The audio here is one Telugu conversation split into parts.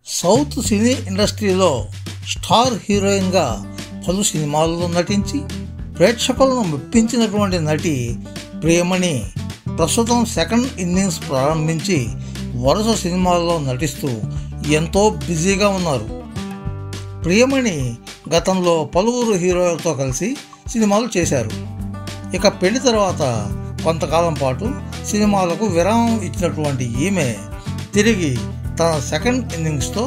సౌత్ సినీ ఇండస్ట్రీలో స్టార్ హీరోయిన్గా పలు సినిమాల్లో నటించి ప్రేక్షకులను మెప్పించినటువంటి నటి ప్రియమణి ప్రస్తుతం సెకండ్ ఇన్నింగ్స్ ప్రారంభించి వరుస సినిమాల్లో నటిస్తూ ఎంతో బిజీగా ఉన్నారు. ప్రియమణి గతంలో పలువురు హీరోలతో కలిసి సినిమాలు చేశారు. ఇక పెళ్లి తర్వాత కొంతకాలం పాటు సినిమాలకు విరామం ఇచ్చినటువంటి ఈమె తిరిగి తన సెకండ్ ఇన్నింగ్స్తో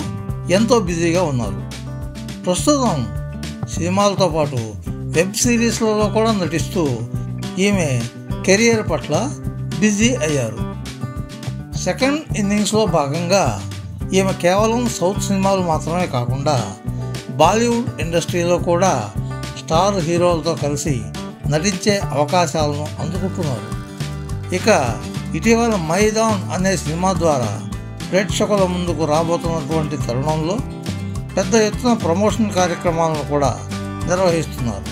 ఎంతో బిజీగా ఉన్నారు. ప్రస్తుతం సినిమాలతో పాటు వెబ్ సిరీస్లలో కూడా నటిస్తూ ఈమె కెరియర్ పట్ల బిజీ అయ్యారు. సెకండ్ ఇన్నింగ్స్లో భాగంగా ఈమె కేవలం సౌత్ సినిమాలు మాత్రమే కాకుండా బాలీవుడ్ ఇండస్ట్రీలో కూడా స్టార్ హీరోలతో కలిసి నటించే అవకాశాలను అందుకుంటున్నారు. ఇక ఇటీవల మైదాన్ అనే సినిమా ద్వారా ప్రేక్షకుల ముందుకు రాబోతున్నటువంటి తరుణంలో పెద్ద ఎత్తున ప్రమోషన్ కార్యక్రమాలను కూడా నిర్వహిస్తున్నారు.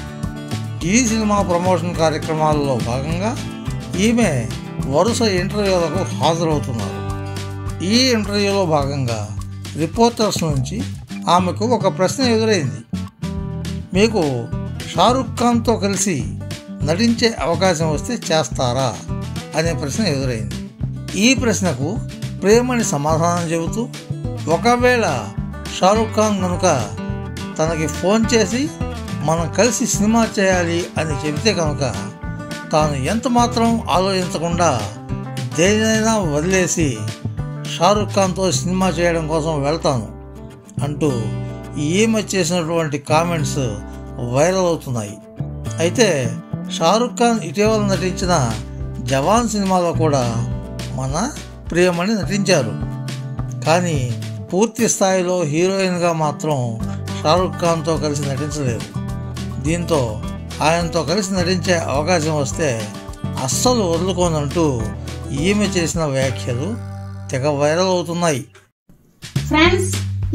ఈ సినిమా ప్రమోషన్ కార్యక్రమాలలో భాగంగా ఈమె వరుస ఇంటర్వ్యూలకు హాజరవుతున్నారు. ఈ ఇంటర్వ్యూలో భాగంగా రిపోర్టర్స్ నుంచి ఆమెకు ఒక ప్రశ్న ఎదురైంది. మీకు షారుఖ్ ఖాన్తో కలిసి నటించే అవకాశం వస్తే చేస్తారా అనే ప్రశ్న ఎదురైంది. ఈ ప్రశ్నకు ప్రియమణి సమాధానం చెబుతూ, ఒకవేళ షారుఖ్ ఖాన్ కనుక తనకి ఫోన్ చేసి మనం కలిసి సినిమా చేయాలి అని చెబితే కనుక తాను ఎంత మాత్రం ఆలోచించకుండా దేనినైనా వదిలేసి షారుఖ్ ఖాన్తో సినిమా చేయడం కోసం వెళ్తాను అంటూ ఈమె చేసినటువంటి కామెంట్స్ వైరల్ అవుతున్నాయి. అయితే షారుఖ్ ఖాన్ ఇటీవల నటించిన జవాన్ సినిమాలో కూడా మన ప్రియమణి నటించారు. కానీ పూర్తి స్థాయిలో హీరోయిన్గా మాత్రం షారుఖ్ ఖాన్తో కలిసి నటించలేదు. దీంతో ఆయనతో కలిసి నటించే అవకాశం వస్తే అస్సలు వదులుకోనంటూ ఈమె చేసిన వ్యాఖ్యలు తెగ వైరల్ అవుతున్నాయి. ఫ్రెండ్స్,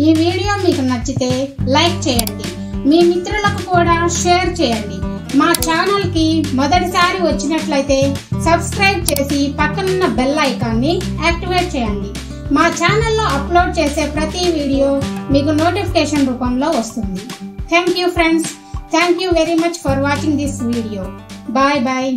ఈ వీడియో మీకు నచ్చితే లైక్ చేయండి, మీ మిత్రులకు కూడా షేర్ చేయండి. మా ఛానల్ కి మొదటిసారి వచ్చినట్లయితే సబ్స్క్రైబ్ చేసి పక్కనున్న బెల్ ఐకాన్ని యాక్టివేట్ చేయండి. మా ఛానల్లో అప్లోడ్ చేసే ప్రతి వీడియో మీకు నోటిఫికేషన్ రూపంలో వస్తుంది. Thank you friends. Thank you very much for watching this video. Bye bye.